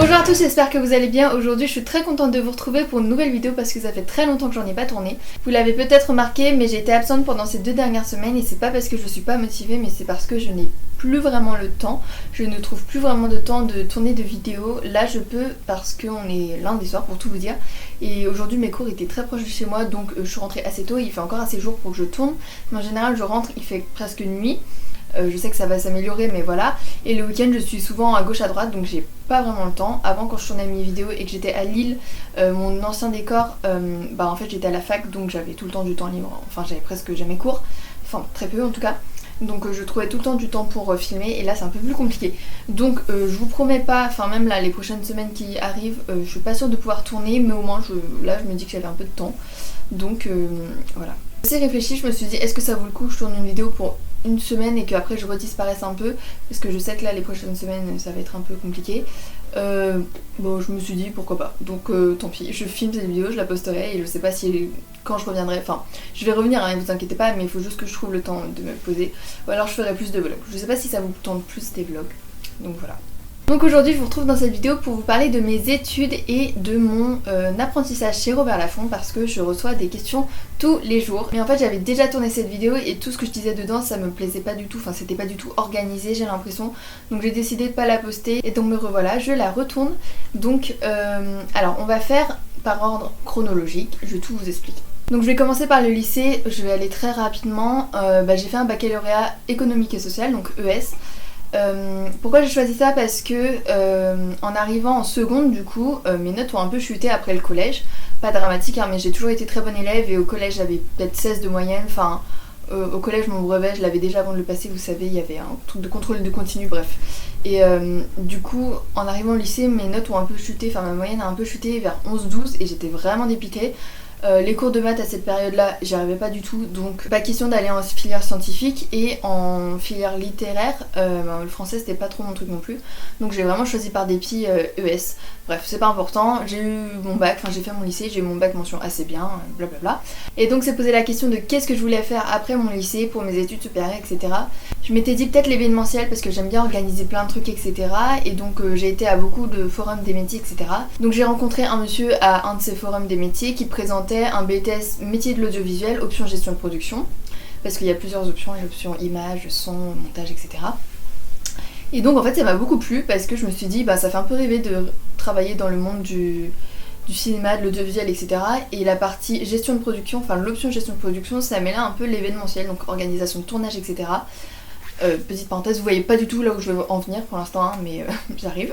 Bonjour à tous, j'espère que vous allez bien. Aujourd'hui je suis très contente de vous retrouver pour une nouvelle vidéo parce que ça fait très longtemps que j'en ai pas tourné. Vous l'avez peut-être remarqué, mais j'ai été absente pendant ces 2 dernières semaines et c'est pas parce que je suis pas motivée, mais c'est parce que je n'ai plus vraiment le temps. Je ne trouve plus vraiment de temps de tourner de vidéos. Là je peux parce qu'on est lundi soir pour tout vous dire. Et aujourd'hui mes cours étaient très proches de chez moi, donc je suis rentrée assez tôt, il fait encore assez jour pour que je tourne. Mais en général je rentre, il fait presque nuit. Je sais que ça va s'améliorer, mais voilà. Et le week-end je suis souvent à gauche à droite, donc j'ai pas vraiment le temps. Avant, quand je tournais mes vidéos et que j'étais à Lille, mon ancien décor, en fait j'étais à la fac, donc j'avais tout le temps du temps libre. Enfin j'avais presque jamais cours, enfin très peu en tout cas. Donc je trouvais tout le temps du temps pour filmer, et là c'est un peu plus compliqué. Donc je vous promets pas, enfin même là les prochaines semaines qui arrivent, je suis pas sûre de pouvoir tourner, mais au moins là je me dis que j'avais un peu de temps. Donc voilà. J'ai réfléchi, je me suis dit est-ce que ça vaut le coup que je tourne une vidéo pour une semaine et qu'après je redisparaisse un peu, parce que je sais que là les prochaines semaines ça va être un peu compliqué. Bon, je me suis dit pourquoi pas, donc tant pis, je filme cette vidéo, je la posterai et je sais pas si quand je reviendrai, enfin je vais revenir, hein, ne vous inquiétez pas, mais il faut juste que je trouve le temps de me poser, ou alors je ferai plus de vlogs. Je sais pas si ça vous tente plus des vlogs, donc voilà. Donc aujourd'hui je vous retrouve dans cette vidéo pour vous parler de mes études et de mon apprentissage chez Robert Laffont, parce que je reçois des questions tous les jours. Mais en fait j'avais déjà tourné cette vidéo et tout ce que je disais dedans ça me plaisait pas du tout, enfin c'était pas du tout organisé j'ai l'impression. Donc j'ai décidé de pas la poster et donc me revoilà, je la retourne. Donc alors on va faire par ordre chronologique, je vais tout vous expliquer. Donc je vais commencer par le lycée, je vais aller très rapidement. J'ai fait un baccalauréat économique et social, donc ES. Pourquoi j'ai choisi ça? Parce que en arrivant en seconde du coup mes notes ont un peu chuté après le collège. Pas dramatique hein, mais j'ai toujours été très bonne élève et au collège j'avais peut-être 16 de moyenne. Enfin au collège mon brevet je l'avais déjà avant de le passer, vous savez, il y avait un truc de contrôle de continu, bref. Et du coup en arrivant au lycée mes notes ont un peu chuté, enfin ma moyenne a un peu chuté vers 11-12 et j'étais vraiment dépitée. Les cours de maths à cette période-là, j'y arrivais pas du tout, donc pas question d'aller en filière scientifique, et en filière littéraire, le français c'était pas trop mon truc non plus, donc j'ai vraiment choisi par dépit ES. Bref, c'est pas important, j'ai eu mon bac, enfin j'ai fait mon lycée, j'ai eu mon bac mention assez bien, blablabla. Et donc c'est posé la question de qu'est-ce que je voulais faire après mon lycée pour mes études supérieures, etc. Je m'étais dit peut-être l'événementiel parce que j'aime bien organiser plein de trucs, etc. Et donc j'ai été à beaucoup de forums des métiers, etc. Donc j'ai rencontré un monsieur à un de ces forums des métiers qui présentait un BTS métier de l'audiovisuel, option gestion de production, parce qu'il y a plusieurs options, il y a l'option image, son, montage, etc. Et donc en fait ça m'a beaucoup plu parce que je me suis dit ça fait un peu rêver de travailler dans le monde du cinéma, de l'audiovisuel, etc. Et la partie gestion de production, enfin l'option gestion de production, ça mêlait un peu l'événementiel, donc organisation de tournage, etc. Petite parenthèse, vous voyez pas du tout là où je veux en venir pour l'instant, hein, mais j'arrive.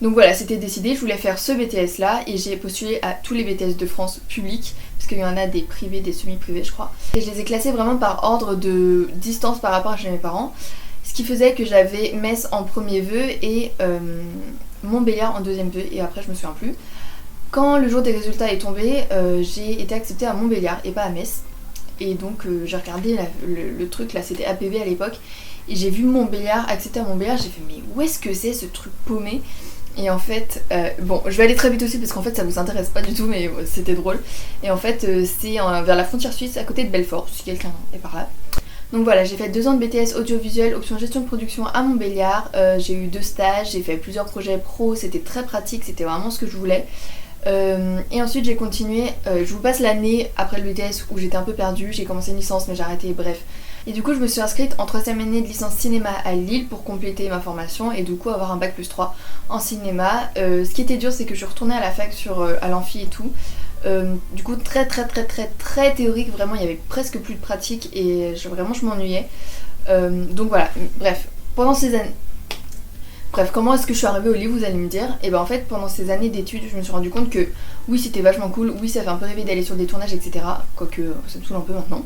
Donc voilà, c'était décidé, je voulais faire ce BTS là et j'ai postulé à tous les BTS de France publics, parce qu'il y en a des privés, des semi-privés je crois. Et je les ai classés vraiment par ordre de distance par rapport à chez mes parents. Ce qui faisait que j'avais Metz en premier vœu et Montbéliard en deuxième vœu, et après je me souviens plus. Quand le jour des résultats est tombé, j'ai été acceptée à Montbéliard et pas à Metz. Et donc j'ai regardé le truc là, c'était APV à l'époque, et j'ai vu Montbéliard, accepté à Montbéliard, j'ai fait mais où est-ce que c'est ce truc paumé? Et en fait, bon je vais aller très vite aussi parce qu'en fait ça vous intéresse pas du tout, mais c'était drôle. Et en fait c'est vers la frontière suisse, à côté de Belfort, si quelqu'un est par là. Donc voilà, j'ai fait 2 ans de BTS audiovisuel, option gestion de production à Montbéliard. J'ai eu 2 stages, j'ai fait plusieurs projets pro, c'était très pratique, c'était vraiment ce que je voulais. Et ensuite j'ai continué, je vous passe l'année après le BTS où j'étais un peu perdue, j'ai commencé une licence mais j'ai arrêté, bref. Et du coup je me suis inscrite en 3ème année de licence cinéma à Lille pour compléter ma formation et du coup avoir un bac plus 3 en cinéma. Ce qui était dur c'est que je suis retournée à la fac à l'amphi et tout. Du coup très théorique, vraiment il y avait presque plus de pratique et vraiment je m'ennuyais. Donc voilà, bref, pendant ces années... Bref, comment est-ce que je suis arrivée au livre, vous allez me dire? Et en fait pendant ces années d'études je me suis rendu compte que oui c'était vachement cool, oui ça fait un peu rêver d'aller sur des tournages, etc. Quoique ça me saoule un peu maintenant.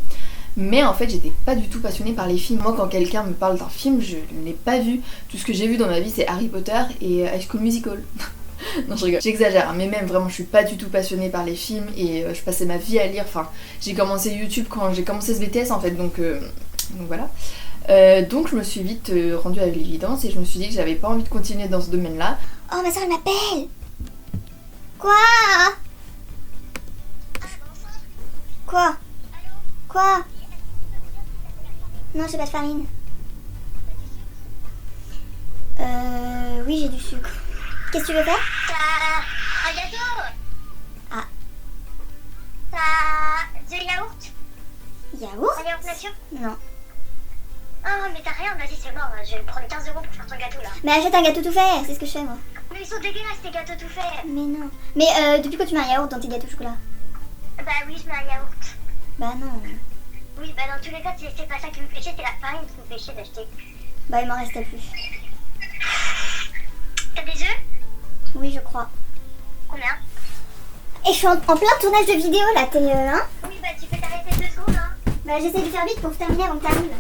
Mais en fait j'étais pas du tout passionnée par les films. Moi quand quelqu'un me parle d'un film, je ne l'ai pas vu. Tout ce que j'ai vu dans ma vie c'est Harry Potter et High School Musical. Non je rigole, j'exagère, mais même vraiment je suis pas du tout passionnée par les films et je passais ma vie à lire. Enfin j'ai commencé YouTube quand j'ai commencé ce BTS en fait, donc voilà. Donc je me suis vite rendue à l'évidence et je me suis dit que j'avais pas envie de continuer dans ce domaine là. Oh ma soeur elle m'appelle. Quoi? Quoi? Non j'ai pas de farine. Oui j'ai du sucre. Qu'est-ce que tu veux faire? T'as un gâteau. Ah. T'as de yaourt. Yaourt? Un yaourt nature. Non. Oh, mais t'as rien, vas-y, c'est mort. Je vais prendre 15 € pour faire ton gâteau là. Mais achète un gâteau tout fait, c'est ce que je fais moi. Mais ils sont dégueulasses tes gâteaux tout faits. Mais non. Mais depuis quand tu mets un yaourt dans tes gâteaux au chocolat? Bah oui, je mets un yaourt. Bah non. Oui, bah dans tous les cas, c'est pas ça qui me fait chier, c'est la farine qui me fait chier d'acheter. Bah il m'en restait plus. T'as des œufs? Oui, je crois. Combien? Et je suis en plein tournage de vidéo là, t'es hein? Oui, bah tu peux t'arrêter 2 secondes, hein. Bah j'essaie de faire vite pour terminer avant que t'arrives.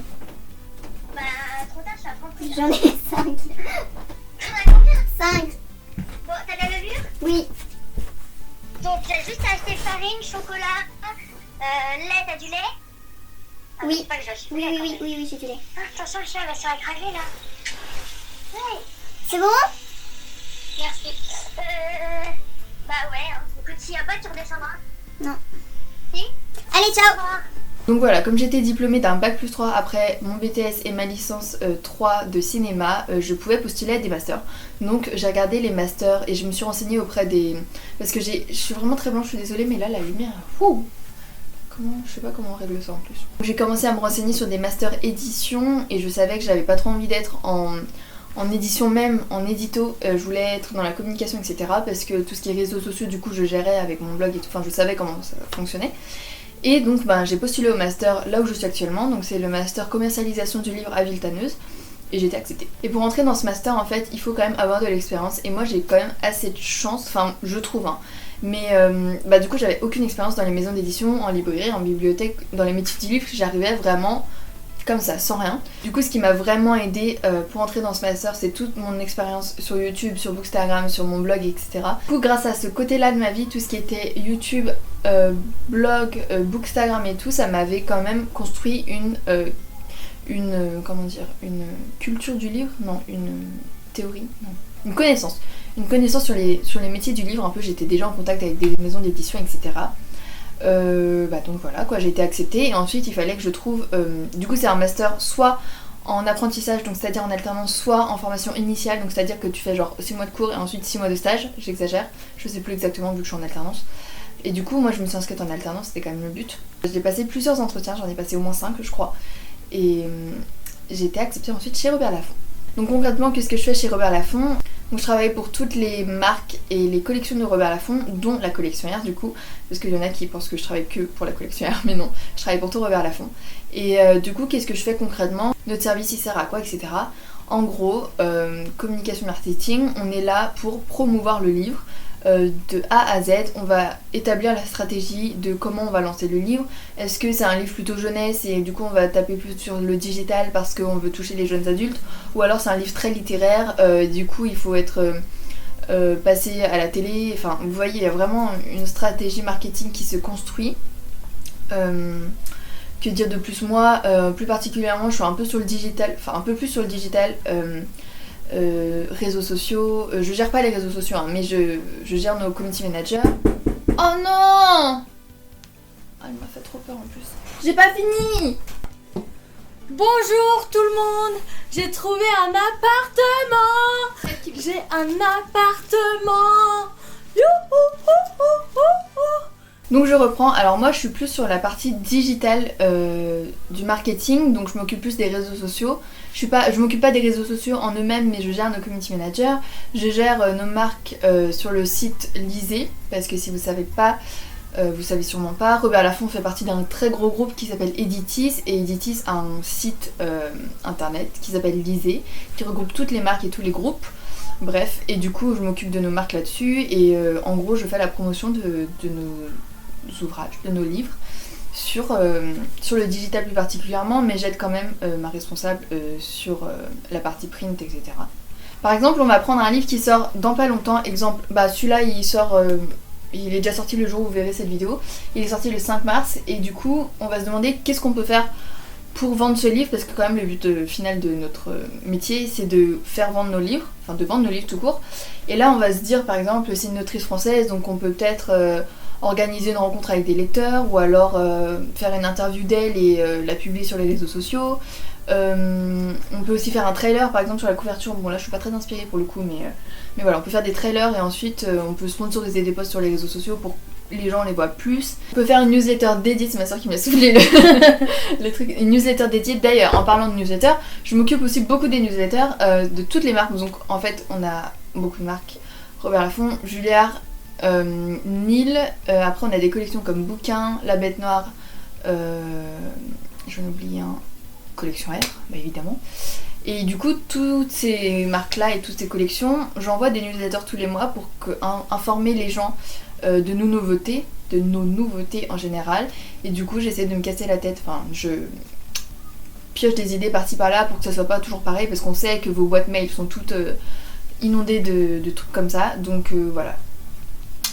Bah trop tard, je suis à 30 prix. J'en ai 5. T'en as combien? 5. Bon, t'as la levure? Oui. Donc t'as juste à acheter farine, chocolat, lait, t'as du lait? Ah, Oui. c'est pas que j'achète. Oui, j'ai du lait. Ah, attention, le chien va se faire écraser là. Ouais, C'est bon? merci. Bah ouais, hein. Écoute, s'il y a pas, tu redescendras. Non. Si? Allez, Au ciao. revoir. Donc voilà, comme j'étais diplômée d'un bac+3 après mon BTS et ma licence 3 de cinéma, je pouvais postuler à des masters. Donc j'ai regardé les masters et je me suis renseignée auprès des... Parce que je suis vraiment très blanche, je suis désolée, mais là la lumière... Wouh, je sais pas comment on règle ça en plus. J'ai commencé à me renseigner sur des masters édition et je savais que j'avais pas trop envie d'être en édition même, en édito. Je voulais être dans la communication, etc. Parce que tout ce qui est réseaux sociaux, du coup je gérais avec mon blog et tout, enfin je savais comment ça fonctionnait. Et donc j'ai postulé au master là où je suis actuellement, donc c'est le master commercialisation du livre à Villetaneuse, et j'ai été acceptée. Et pour entrer dans ce master en fait il faut quand même avoir de l'expérience, et moi j'ai quand même assez de chance, enfin je trouve hein. Mais du coup j'avais aucune expérience dans les maisons d'édition, en librairie, en bibliothèque, dans les métiers du livre, j'arrivais vraiment comme ça, sans rien. Du coup ce qui m'a vraiment aidé pour entrer dans ce master, c'est toute mon expérience sur YouTube, sur Bookstagram, sur mon blog, etc. Du coup grâce à ce côté-là de ma vie, tout ce qui était YouTube, blog, Bookstagram et tout, ça m'avait quand même construit comment dire, une culture du livre, non, une théorie, non, une connaissance sur les métiers du livre. Un peu, j'étais déjà en contact avec des maisons d'édition, etc. Donc voilà quoi, j'ai été acceptée, et ensuite il fallait que je trouve, du coup c'est un master soit en apprentissage, donc c'est-à-dire en alternance, soit en formation initiale, donc c'est-à-dire que tu fais genre 6 mois de cours et ensuite 6 mois de stage, j'exagère, je sais plus exactement vu que je suis en alternance. Et du coup moi je me suis inscrite en alternance, c'était quand même le but. J'ai passé plusieurs entretiens, j'en ai passé au moins 5 je crois, et j'ai été acceptée ensuite chez Robert Laffont. Donc concrètement qu'est-ce que je fais chez Robert Laffont? Donc je travaille pour toutes les marques et les collections de Robert Laffont, dont la collectionnaire du coup, parce qu'il y en a qui pensent que je travaille que pour la collectionnaire, mais non, je travaille pour tout Robert Laffont. Et du coup qu'est-ce que je fais concrètement? Notre service il sert à quoi, etc. En gros, communication marketing, on est là pour promouvoir le livre. De A à Z, on va établir la stratégie de comment on va lancer le livre. Est-ce que c'est un livre plutôt jeunesse et du coup on va taper plus sur le digital parce qu'on veut toucher les jeunes adultes, ou alors c'est un livre très littéraire, du coup il faut être passé à la télé. Enfin vous voyez, il y a vraiment une stratégie marketing qui se construit. Que dire de plus? Moi, plus particulièrement, je suis un peu sur le digital, enfin un peu plus sur le digital. Réseaux sociaux, je gère pas les réseaux sociaux hein, mais je gère nos community managers. Oh non! Ah, elle m'a fait trop peur en plus. J'ai pas fini! Bonjour tout le monde, j'ai trouvé un appartement. J'ai un appartement. Donc je reprends, alors moi je suis plus sur la partie digitale du marketing, donc je m'occupe plus des réseaux sociaux. Je m'occupe pas des réseaux sociaux en eux-mêmes, mais je gère nos community managers, je gère nos marques sur le site Lisez, parce que si vous savez pas, vous savez sûrement pas, Robert Laffont fait partie d'un très gros groupe qui s'appelle Editis, et Editis a un site internet qui s'appelle Lisez, qui regroupe toutes les marques et tous les groupes. Bref, et du coup je m'occupe de nos marques là-dessus, et en gros je fais la promotion de nos ouvrages, de nos livres, sur le digital plus particulièrement, mais j'aide quand même ma responsable sur la partie print, etc. Par exemple, on va prendre un livre qui sort dans pas longtemps, exemple, celui-là il sort, il est déjà sorti le jour où vous verrez cette vidéo, il est sorti le 5 mars, et du coup on va se demander qu'est-ce qu'on peut faire pour vendre ce livre, parce que quand même le but final de notre métier c'est de faire vendre nos livres, enfin de vendre nos livres tout court. Et là on va se dire par exemple c'est une autrice française, donc on peut peut-être organiser une rencontre avec des lecteurs, ou alors faire une interview d'elle et la publier sur les réseaux sociaux. On peut aussi faire un trailer par exemple sur la couverture. Bon là je suis pas très inspirée pour le coup, mais voilà, on peut faire des trailers et ensuite on peut sponsoriser des posts sur les réseaux sociaux pour que les gens les voient plus. On peut faire une newsletter dédiée, c'est ma soeur qui m'a soufflé le truc. Une newsletter dédiée. D'ailleurs, en parlant de newsletter, je m'occupe aussi beaucoup des newsletters de toutes les marques. Donc en fait on a beaucoup de marques. Robert Laffont, Julliard, Nil, après on a des collections comme Bouquin, La Bête Noire, j'en oublie un, Collection R, bah évidemment. Et du coup, toutes ces marques-là et toutes ces collections, j'envoie des newsletters tous les mois pour informer les gens de nos nouveautés en général. Et du coup, j'essaie de me casser la tête, enfin, je pioche des idées par-ci par-là pour que ça soit pas toujours pareil, parce qu'on sait que vos boîtes mail sont toutes inondées de trucs comme ça. Donc voilà.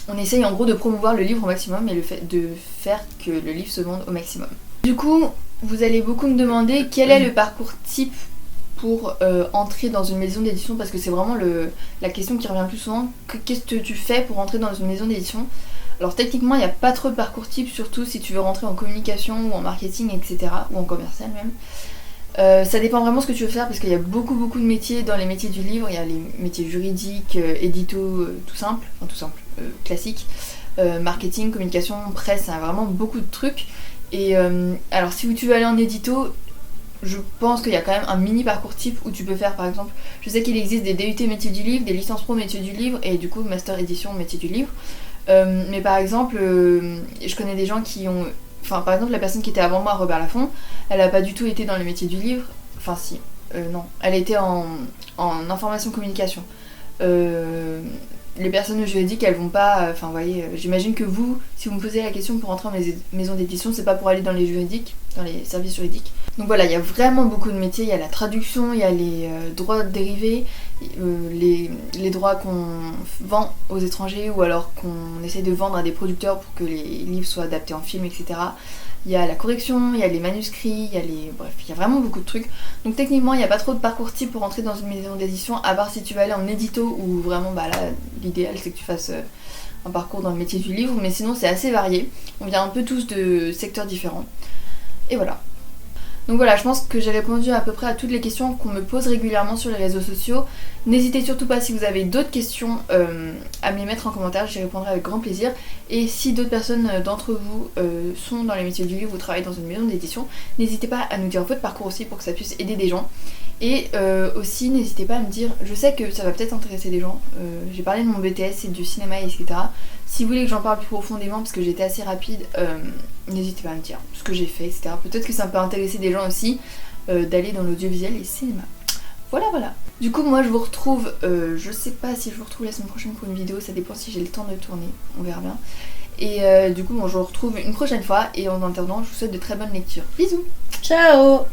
On essaye en gros de promouvoir le livre au maximum et de faire que le livre se vende au maximum. Du coup, vous allez beaucoup me demander quel est le parcours type pour entrer dans une maison d'édition, parce que c'est vraiment la question qui revient le plus souvent. Qu'est-ce que tu fais pour entrer dans une maison d'édition? Alors techniquement il n'y a pas trop de parcours type, surtout si tu veux rentrer en communication ou en marketing, etc. ou en commercial même. Ça dépend vraiment ce que tu veux faire, parce qu'il y a beaucoup de métiers dans les métiers du livre. Il y a les métiers juridiques, édito, classique, marketing, communication, presse, ça a vraiment beaucoup de trucs. Et alors si tu veux aller en édito, je pense qu'il y a quand même un mini parcours type où tu peux faire, par exemple, je sais qu'il existe des DUT métier du livre, des licences pro métier du livre et du coup master édition métier du livre. Mais par exemple, je connais des gens qui ont... Enfin par exemple la personne qui était avant moi, Robert Laffont, elle a pas du tout été dans le métier du livre. Enfin si, non, elle était en information communication. Les personnes juridiques elles vont pas, enfin vous voyez, j'imagine que vous, si vous me posez la question pour rentrer en maison d'édition, c'est pas pour aller dans les juridiques, dans les services juridiques. Donc voilà, il y a vraiment beaucoup de métiers, il y a la traduction, il y a les droits dérivés, les droits qu'on vend aux étrangers ou alors qu'on essaie de vendre à des producteurs pour que les livres soient adaptés en film, etc. Il y a la correction, il y a les manuscrits, bref, il y a vraiment beaucoup de trucs. Donc techniquement, il n'y a pas trop de parcours type pour entrer dans une maison d'édition, à part si tu veux aller en édito, où vraiment, bah là, l'idéal c'est que tu fasses un parcours dans le métier du livre, mais sinon c'est assez varié. On vient un peu tous de secteurs différents. Et voilà. Donc voilà, je pense que j'ai répondu à peu près à toutes les questions qu'on me pose régulièrement sur les réseaux sociaux. N'hésitez surtout pas, si vous avez d'autres questions, à me les mettre en commentaire, j'y répondrai avec grand plaisir. Et si d'autres personnes d'entre vous sont dans les métiers du livre ou travaillent dans une maison d'édition, n'hésitez pas à nous dire votre parcours aussi pour que ça puisse aider des gens. Et aussi n'hésitez pas à me dire, je sais que ça va peut-être intéresser des gens, j'ai parlé de mon BTS et du cinéma etc. Si vous voulez que j'en parle plus profondément parce que j'étais assez rapide, n'hésitez pas à me dire ce que j'ai fait etc. Peut-être que ça peut intéresser des gens aussi d'aller dans l'audiovisuel et le cinéma. Voilà. Du coup moi je vous retrouve, je sais pas si je vous retrouve la semaine prochaine pour une vidéo, ça dépend si j'ai le temps de tourner, on verra bien. Et du coup bon, je vous retrouve une prochaine fois et en attendant je vous souhaite de très bonnes lectures. Bisous. Ciao.